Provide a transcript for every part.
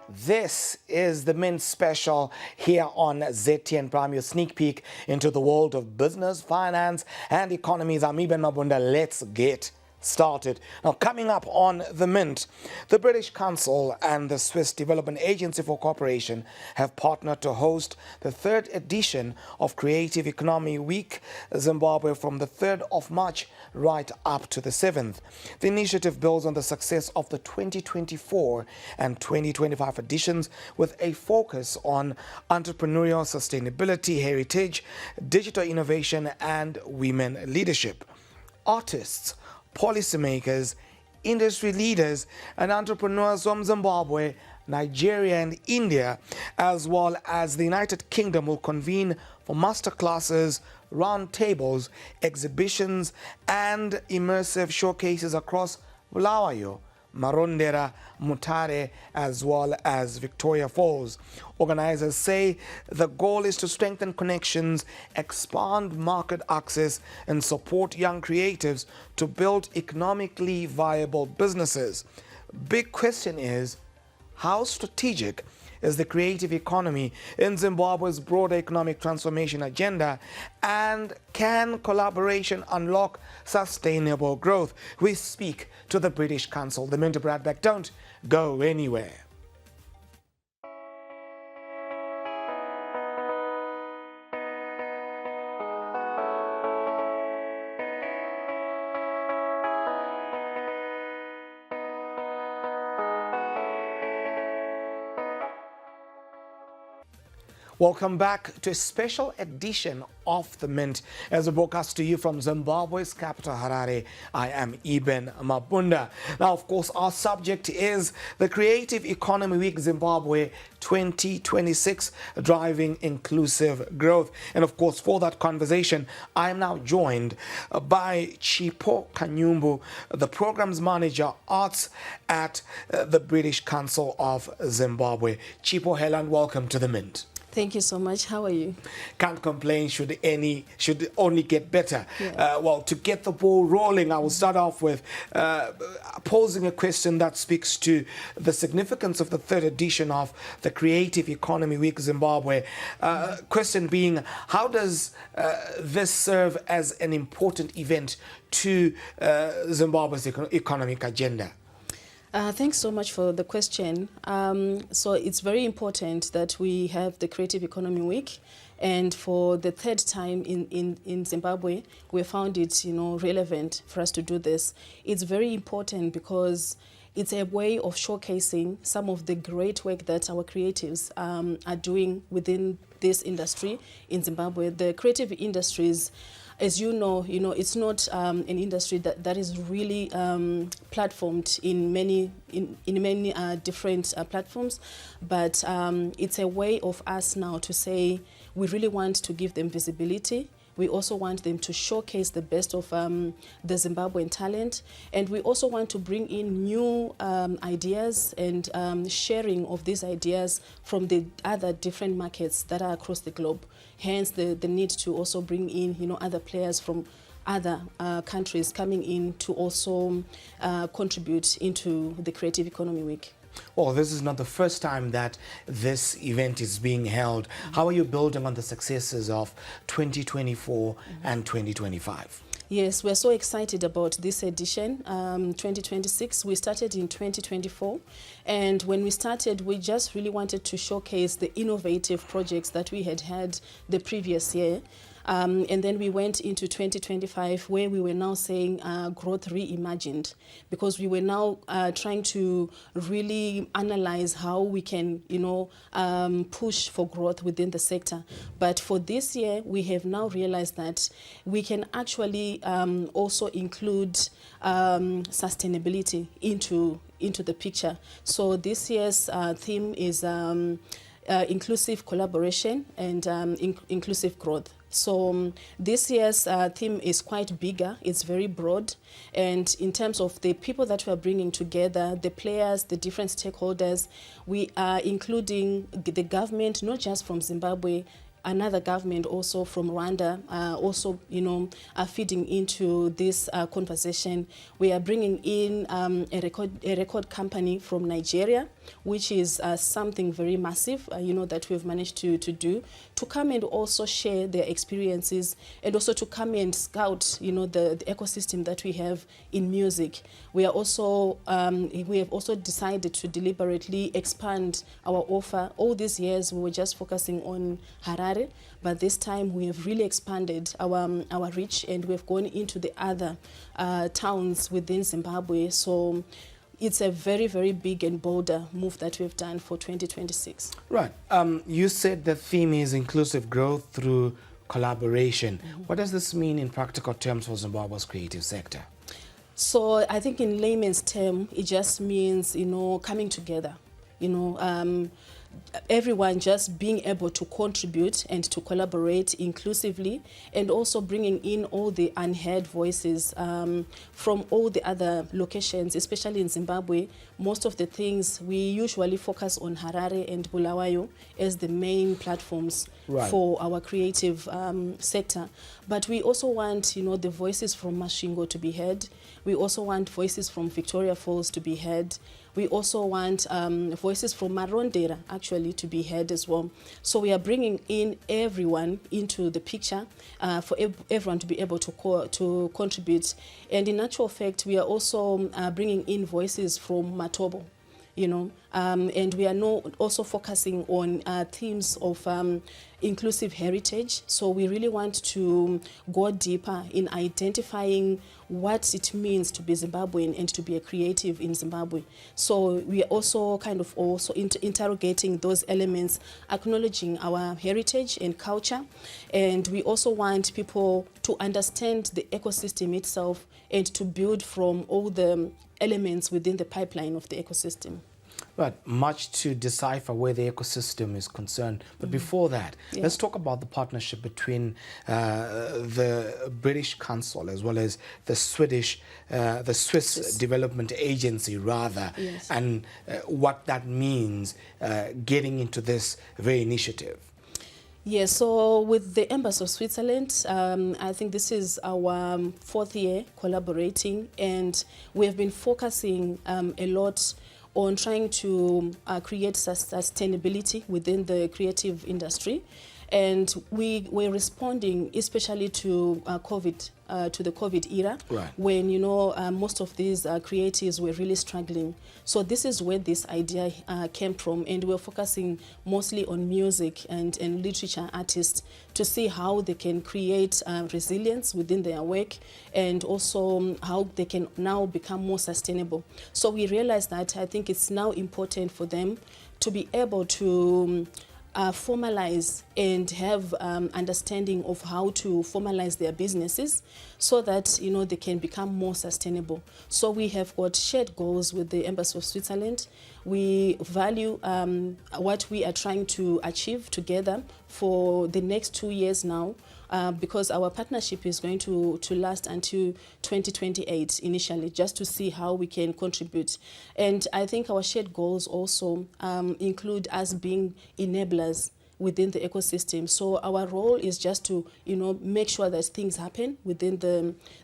This is the Mint Special here on ZTN Prime, your sneak peek into the world of business, finance, and economies. I'm Eben Mabunda. Let's get started. Now, coming up on the Mint, the British Council and the Swiss Development Agency for Cooperation have partnered to host the third edition of Creative Economy Week Zimbabwe from the 3rd of March right up to the 7th. The initiative builds on the success of the 2024 and 2025 editions with a focus on entrepreneurial sustainability, heritage, digital innovation, and women leadership. Artists, policymakers, industry leaders, and entrepreneurs from Zimbabwe, Nigeria, and India, as well as the United Kingdom, will convene for masterclasses, roundtables, exhibitions, and immersive showcases across Bulawayo, Marondera, Mutare, as well as Victoria Falls. Organizers say the goal is to strengthen connections, expand market access, and support young creatives to build economically viable businesses. Big question is, how strategic is the creative economy in Zimbabwe's broader economic transformation agenda, and can collaboration unlock sustainable growth? We speak to the British Council. The Mint Bradback, don't go anywhere. Welcome back to a special edition of The Mint. As a broadcast to you from Zimbabwe's capital, Harare, I am Eben Mabunda. Now, of course, our subject is the Creative Economy Week Zimbabwe 2026, driving inclusive growth. And of course, for that conversation, I am now joined by Chipo Kanyumbu, the Programs Manager, Arts at the British Council of Zimbabwe. Chipo, hello and welcome to The Mint. Thank you so much. How are you? Can't complain, should only get better. Yeah. Well, to get the ball rolling, I will start off with posing a question that speaks to the significance of the third edition of the Creative Economy Week Zimbabwe. Question being, how does this serve as an important event to Zimbabwe's economic agenda? Thanks so much for the question. So it's very important that we have the Creative Economy Week, and for the third time in Zimbabwe, we found it relevant for us to do this. It's very important because it's a way of showcasing some of the great work that our creatives are doing within this industry in Zimbabwe. The creative industries, as you know, it's not an industry that is really platformed in many different platforms, but it's a way of us now to say we really want to give them visibility. We also want them to showcase the best of the Zimbabwean talent, and we also want to bring in new ideas and sharing of these ideas from the other different markets that are across the globe. Hence the need to also bring in other players from other countries coming in to also contribute into the Creative Economy Week. Well, this is not the first time that this event is being held. How are you building on the successes of 2024 and 2025? Yes, we're so excited about this edition, 2026. We started in 2024, and when we started, we just really wanted to showcase the innovative projects that we had the previous year. And then we went into 2025, where we were now saying growth reimagined, because we were now trying to really analyze how we can, push for growth within the sector. But for this year, we have now realized that we can actually also include sustainability into the picture. So this year's theme is inclusive collaboration and inclusive growth. So this year's theme is quite bigger, it's very broad, and in terms of the people that we are bringing together, the players, the different stakeholders, we are including the government, not just from Zimbabwe, another government also from Rwanda also, are feeding into this conversation. We are bringing in a record company from Nigeria, which is something very massive, that we've managed to do, to come and also share their experiences, and also to come and scout, the ecosystem that we have in music. We have also decided to deliberately expand our offer. All these years we were just focusing on Harare, but this time we have really expanded our reach, and we've gone into the other towns within Zimbabwe. So it's a very, very big and bolder move that we've done for 2026. Right. You said the theme is inclusive growth through collaboration. Mm-hmm. What does this mean in practical terms for Zimbabwe's creative sector? So I think in layman's term, it just means, coming together, everyone just being able to contribute and to collaborate inclusively, and also bringing in all the unheard voices from all the other locations, especially in Zimbabwe. Most of the things we usually focus on Harare and Bulawayo as the main platforms for our creative sector. But we also want, the voices from Masvingo to be heard. We also want voices from Victoria Falls to be heard. We also want voices from Marondera actually to be heard as well. So we are bringing in everyone into the picture for everyone to be able to contribute. And in actual fact, we are also bringing in voices from Matobo, and we are now also focusing on themes of inclusive heritage. So we really want to go deeper in identifying what it means to be Zimbabwean and to be a creative in Zimbabwe. So we are also interrogating those elements, acknowledging our heritage and culture. And we also want people to understand the ecosystem itself and to build from all the elements within the pipeline of the ecosystem. Right, much to decipher where the ecosystem is concerned. But before that, let's talk about the partnership between the British Council as well as the Swiss Development Agency, and what that means getting into this very initiative. Yes, so with the Embassy of Switzerland, I think this is our 4th year collaborating, and we have been focusing a lot on trying to create sustainability within the creative industry. And we were responding especially to to the COVID era, when most of these creatives were really struggling. So this is where this idea came from, and we're focusing mostly on music and literature artists to see how they can create resilience within their work, and also how they can now become more sustainable. So we realized that I think it's now important for them to be able to formalize and have understanding of how to formalize their businesses, so that they can become more sustainable. So we have got shared goals with the Embassy of Switzerland. We value what we are trying to achieve together for the next 2 years now, because our partnership is going to last until 2028 initially, just to see how we can contribute. And I think our shared goals also include us being enablers within the ecosystem. So our role is just to make sure that things happen within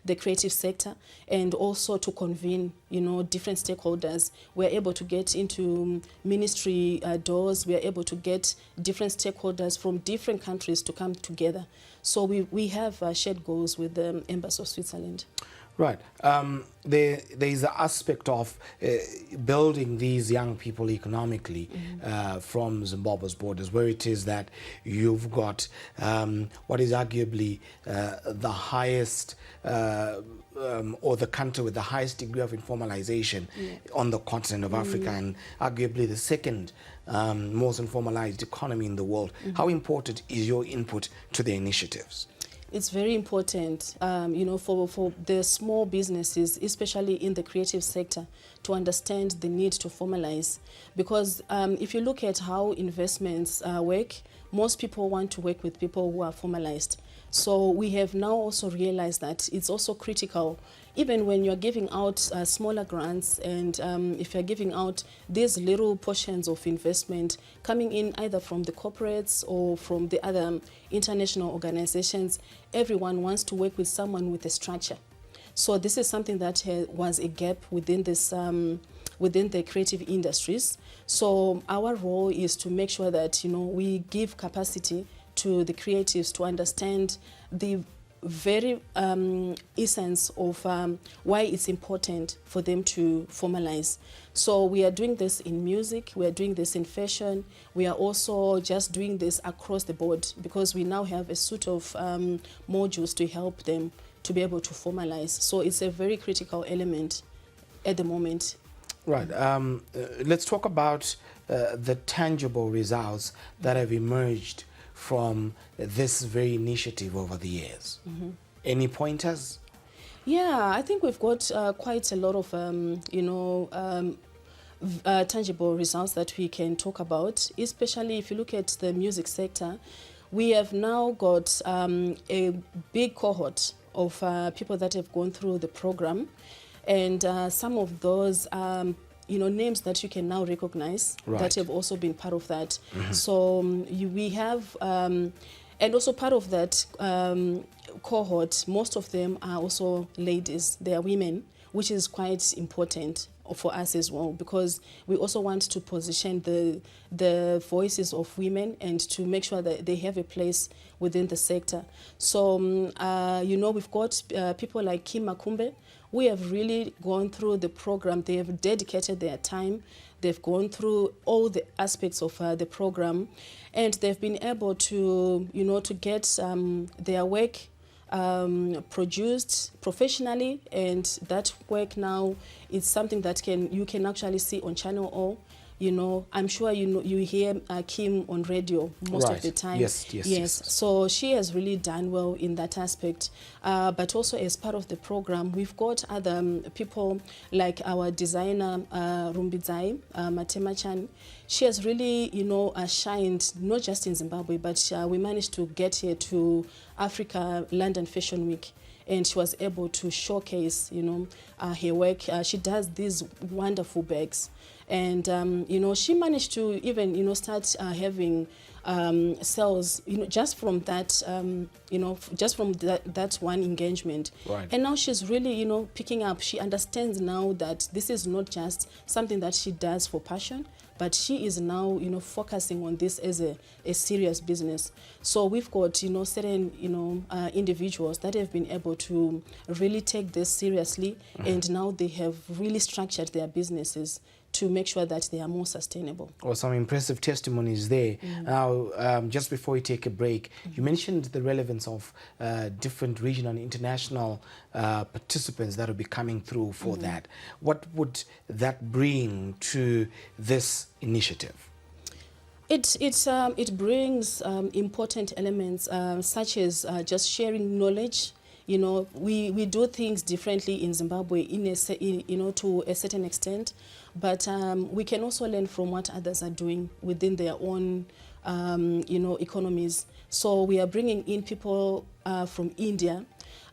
the creative sector, and also to convene different stakeholders. We're able to get into ministry doors. We are able to get different stakeholders from different countries to come together. So we have shared goals with the Embassy of Switzerland. Right. There is an aspect of building these young people economically from Zimbabwe's borders, where it is that you've got what is arguably the highest or the country with the highest degree of informalization on the continent of Africa, and arguably the second most informalized economy in the world. How important is your input to the initiatives? It's very important, for the small businesses, especially in the creative sector, to understand the need to formalize. Because if you look at how investments work, most people want to work with people who are formalized. So we have now also realized that it's also critical even when you're giving out smaller grants, and if you're giving out these little portions of investment coming in either from the corporates or from the other international organizations, everyone wants to work with someone with a structure. So this is something that was a gap within this within the creative industries. So our role is to make sure that, you know, we give capacity to the creatives to understand the very essence of why it's important for them to formalize. So we are doing this in music, we are doing this in fashion, we are also just doing this across the board, because we now have a suite of modules to help them to be able to formalize. So it's a very critical element at the moment. Right. Let's talk about the tangible results that have emerged from this very initiative over the years. Mm-hmm. Any pointers? Yeah, I think we've got quite a lot of, tangible results that we can talk about, especially if you look at the music sector. We have now got a big cohort of people that have gone through the program, and some of those names that you can now recognize, right, that have also been part of that. Mm-hmm. So we have, and also part of that cohort, most of them are also ladies, they are women, which is quite important for us as well, because we also want to position the voices of women and to make sure that they have a place within the sector. So, we've got people like Kim Makumbe. We have really gone through the program. They have dedicated their time. They've gone through all the aspects of the program, and they've been able to, to get their work produced professionally, and that work now is something that you can actually see on Channel O. I'm sure you hear Kim on radio most of the time. Yes. So she has really done well in that aspect. But also as part of the program, we've got other people like our designer, Rumbidzai Matema-chan. She has really, shined, not just in Zimbabwe, but we managed to get here to Africa London Fashion Week, and she was able to showcase, her work. She does these wonderful bags. And, she managed to even, start having sales, just from that, that one engagement. Right. And now she's really, picking up. She understands now that this is not just something that she does for passion, but she is now, focusing on this as a serious business. So we've got, certain, individuals that have been able to really take this seriously, mm-hmm, and now they have really structured their businesses to make sure that they are more sustainable. Well, some impressive testimonies there. Mm-hmm. Now, just before we take a break, mm-hmm, you mentioned the relevance of different regional and international participants that will be coming through for, mm-hmm, that. What would that bring to this initiative? It brings important elements such as just sharing knowledge. We do things differently in Zimbabwe to a certain extent, but we can also learn from what others are doing within their own economies. So we are bringing in people from India.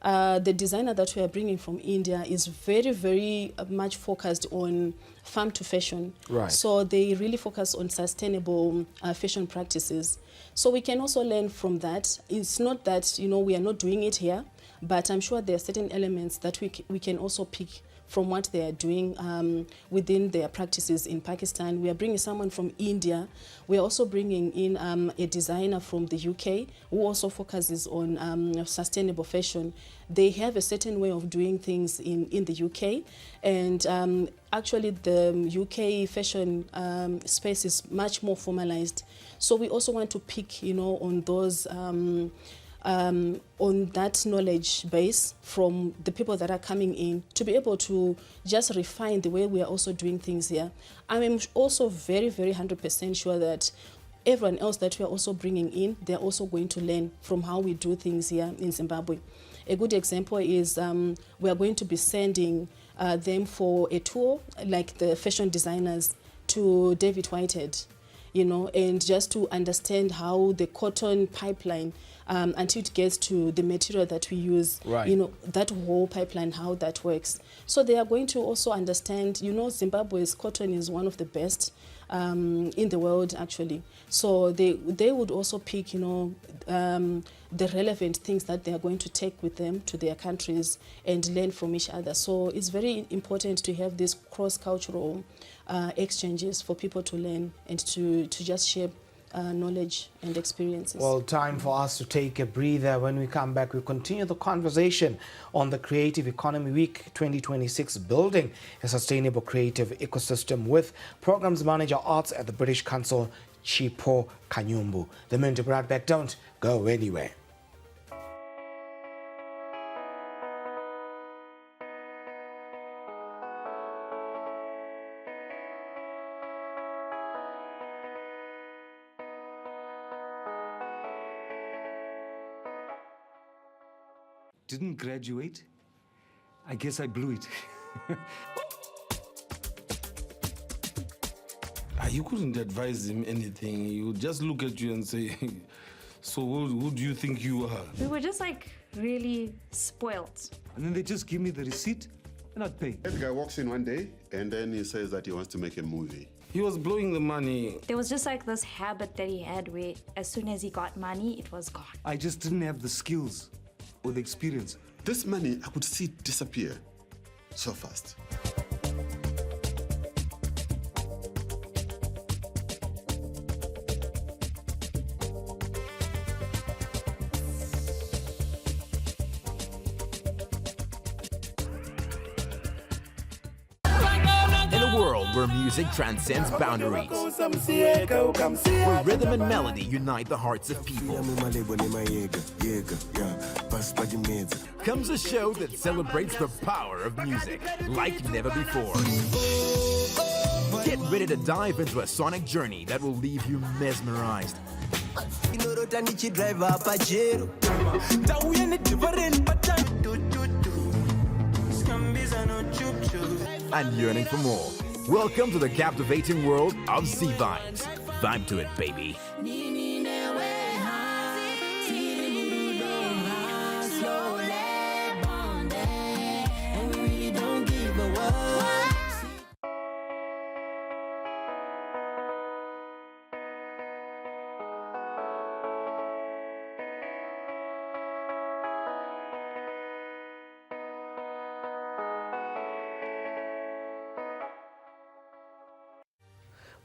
The designer that we are bringing from India is very, very much focused on farm to fashion. Right. So they really focus on sustainable fashion practices. So we can also learn from that. It's not that, we are not doing it here, but I'm sure there are certain elements that we can also pick from what they are doing within their practices in Pakistan. We are bringing someone from India. We are also bringing in a designer from the UK who also focuses on sustainable fashion. They have a certain way of doing things in the UK, and actually the UK fashion space is much more formalized. So we also want to pick, on those on that knowledge base from the people that are coming in to be able to just refine the way we are also doing things here. I'm also very, very 100% sure that everyone else that we are also bringing in, they're also going to learn from how we do things here in Zimbabwe. A good example is we are going to be sending them for a tour, like the fashion designers, to David Whitehead. and just to understand how the cotton pipeline, until it gets to the material that we use, Right. that whole pipeline, how that works. So they are going to also understand, Zimbabwe's cotton is one of the best in the world, actually. So they would also pick, the relevant things that they are going to take with them to their countries and learn from each other. So it's very important to have these cross-cultural exchanges for people to learn and to just share knowledge and experiences. Well, time for us to take a breather. When we come back, we'll continue the conversation on the Creative Economy Week 2026, building a sustainable creative ecosystem with Programs Manager Arts at the British Council, Chipo Kanyumbu. The Minute brought back. Don't go anywhere. Didn't graduate. I guess I blew it. You couldn't advise him anything. He would just look at you and say, so who do you think you are? We were just like really spoilt. And then they just give me the receipt and I'd pay. The guy walks in one day and then he says that he wants to make a movie. He was blowing the money. There was just like this habit that he had where as soon as he got money, it was gone. I just didn't have the skills or the experience. This money, I could see it disappear so fast. In a world where music transcends boundaries, where rhythm and melody unite the hearts of people, comes a show that celebrates the power of music like never before. Get ready to dive into a sonic journey that will leave you mesmerized and yearning for more. Welcome to the captivating world of Z Vibes. Vibe to it, baby.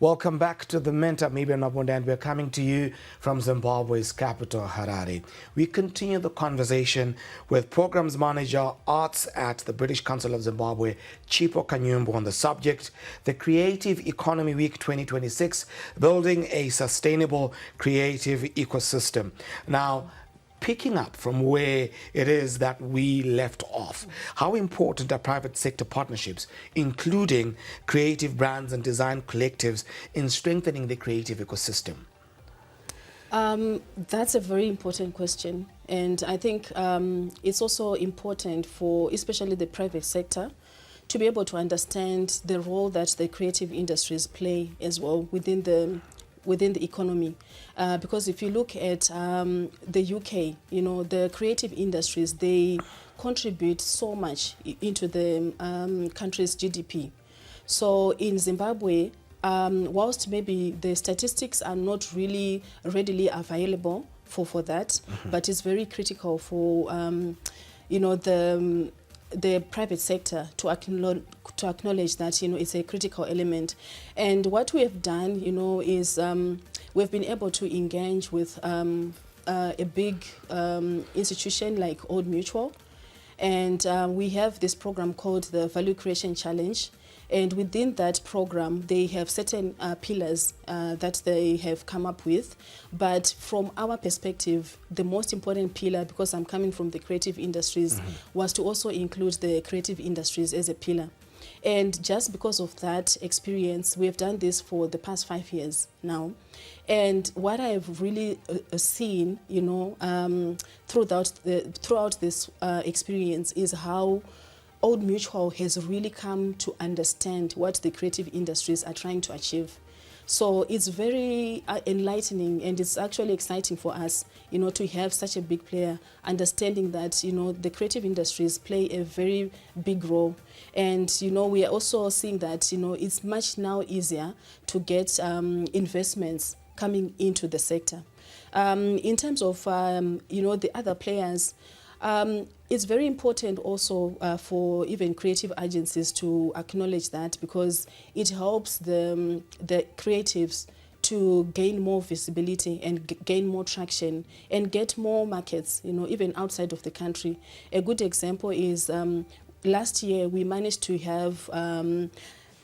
Welcome back to the Mint. I'm Eben, Mabunda, and we're coming to you from Zimbabwe's capital, Harare. We continue the conversation with Programs Manager Arts at the British Council of Zimbabwe, Chipo Kanyumbu, on the subject, the Creative Economy Week 2026, building a sustainable creative ecosystem. Now, picking up from where it is that we left off, how important are private sector partnerships, including creative brands and design collectives, in strengthening the creative ecosystem? That's a very important question. And I think it's also important for especially the private sector to be able to understand the role that the creative industries play as well within the economy. Because if you look at the UK, the creative industries, they contribute so much into the country's GDP. So in Zimbabwe, whilst maybe the statistics are not really readily available for that, but it's very critical for, the private sector to acknowledge that it's a critical element. And what we have done is we've been able to engage with a big institution like Old Mutual, and we have this program called the Value Creation Challenge. And within that program, they have certain pillars that they have come up with. But from our perspective, the most important pillar, because I'm coming from the creative industries, was to also include the creative industries as a pillar. And just because of that experience, we have done this for the past 5 years now. And what I have really seen, throughout this experience is how Old Mutual has really come to understand what the creative industries are trying to achieve. So it's very enlightening, and it's actually exciting for us, to have such a big player, understanding that, the creative industries play a very big role. And, we are also seeing that, it's much now easier to get investments coming into the sector. In terms of, the other players, it's very important also for even creative agencies to acknowledge that, because it helps the creatives to gain more visibility and gain more traction and get more markets, even outside of the country. A good example is last year we managed to have a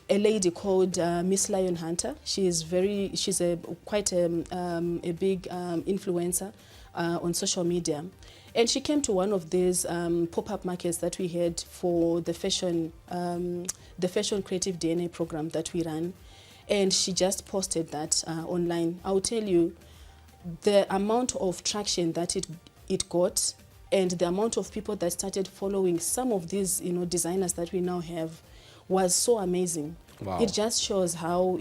lady called Miss Lion Hunter. She's quite a big influencer on social media. And she came to one of these pop-up markets that we had for the fashion creative DNA program that we ran. And she just posted that online. I'll tell you, the amount of traction that it got, and the amount of people that started following some of these, designers that we now have, was so amazing. Wow. It just shows how,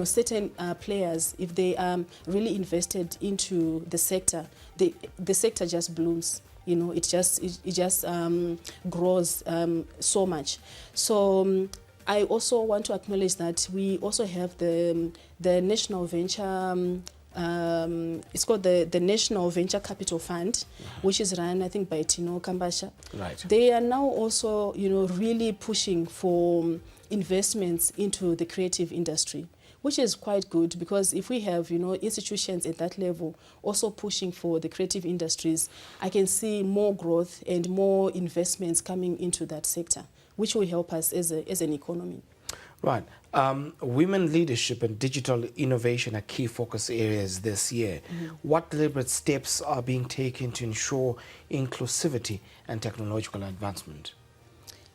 certain players, if they are really invested into the sector, the sector just blooms. It just grows so much. So I also want to acknowledge that we also have the National Venture. It's called the National Venture Capital Fund, which is run, I think, by Tino Kambasha. Right. They are now also, really pushing for investments into the creative industry, which is quite good, because if we have, institutions at that level also pushing for the creative industries, I can see more growth and more investments coming into that sector, which will help us as an economy. Right. Women leadership and digital innovation are key focus areas this year. What deliberate steps are being taken to ensure inclusivity and technological advancement?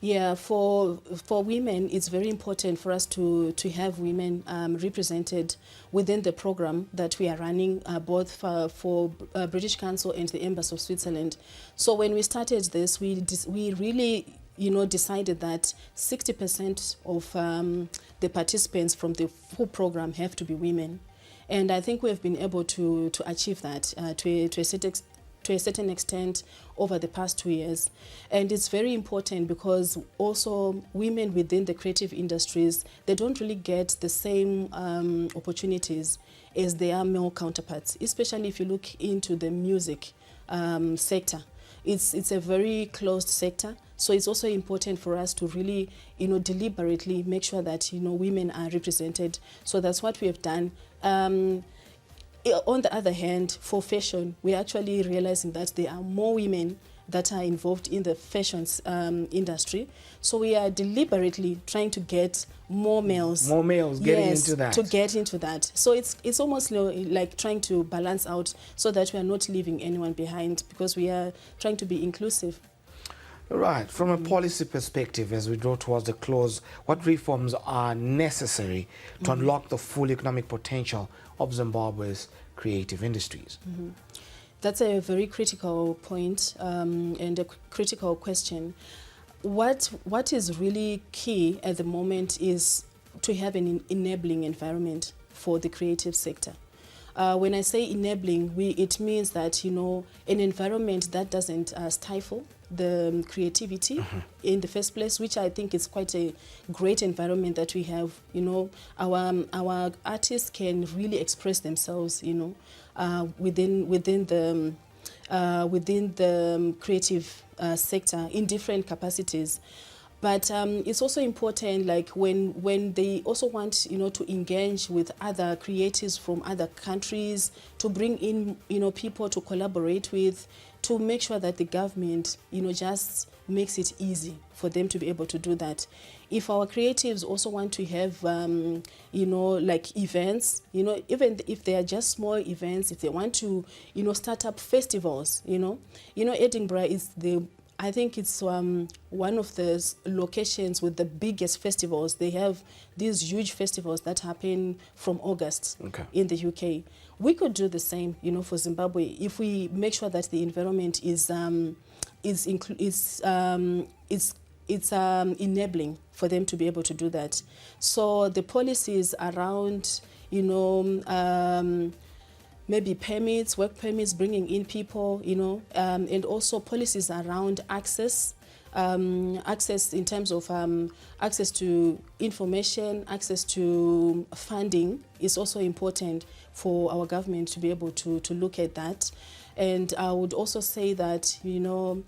Yeah, for women, it's very important for us to have women represented within the program that we are running, both for British Council and the Embassy of Switzerland. So when we started this, we really decided that 60% of the participants from the full program have to be women. And I think we have been able to achieve that to a certain extent over the past 2 years. And it's very important because also women within the creative industries, they don't really get the same opportunities as their male counterparts, especially if you look into the music sector. It's a very closed sector. So it's also important for us to really, deliberately make sure that, women are represented. So that's what we have done. On the other hand, for fashion, we're actually realizing that there are more women that are involved in the fashion industry. So we are deliberately trying to get more males. More males getting into that. To get into that. So it's almost like trying to balance out so that we are not leaving anyone behind, because we are trying to be inclusive. Right. From a policy perspective, as we draw towards the close, what reforms are necessary to unlock the full economic potential of Zimbabwe's creative industries? That's a very critical point and a critical question. What is really key at the moment is to have an enabling environment for the creative sector. When I say enabling, it means that, an environment that doesn't stifle the creativity in the first place, which I think is quite a great environment that we have. Our artists can really express themselves, within the creative sector in different capacities. But it's also important, like when they also want, to engage with other creatives from other countries, to bring in, people to collaborate with, to make sure that the government, just makes it easy for them to be able to do that. If our creatives also want to have, like events, even if they are just small events, if they want to, start up festivals, Edinburgh is I think it's one of the locations with the biggest festivals. They have these huge festivals that happen from August in the UK. We could do the same, for Zimbabwe, if we make sure that the environment is enabling for them to be able to do that. So the policies around, you know, maybe permits, work permits, bringing in people, you know, and also policies around access. Access in terms of access to information, access to funding is also important for our government to be able to look at that. And I would also say that, you know,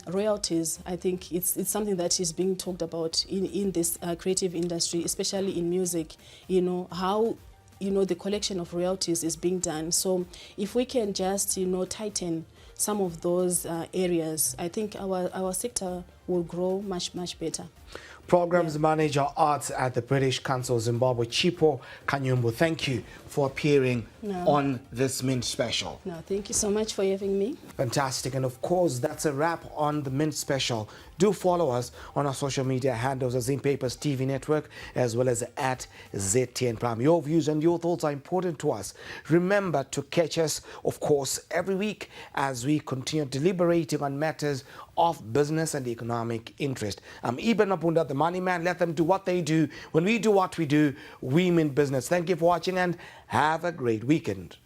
royalties, I think it's something that is being talked about in this creative industry, especially in music, you know, how, you know, the collection of royalties is being done. So if we can just, you know, tighten some of those areas, I think our sector will grow much, much better. Programs Manager Arts at the British Council Zimbabwe, Chipo Kanyumbu, thank you for appearing on this Mint Special. No, thank you so much for having me. Fantastic. And of course, that's a wrap on the Mint Special. Do follow us on our social media handles, as Papers TV Network, as well as at ZTN Prime. Your views and your thoughts are important to us. Remember to catch us, of course, every week as we continue deliberating on matters of business and economic interest. I'm Eben Mabunda, the money man. Let them do what they do. When we do what we do, we mean business. Thank you for watching and have a great weekend.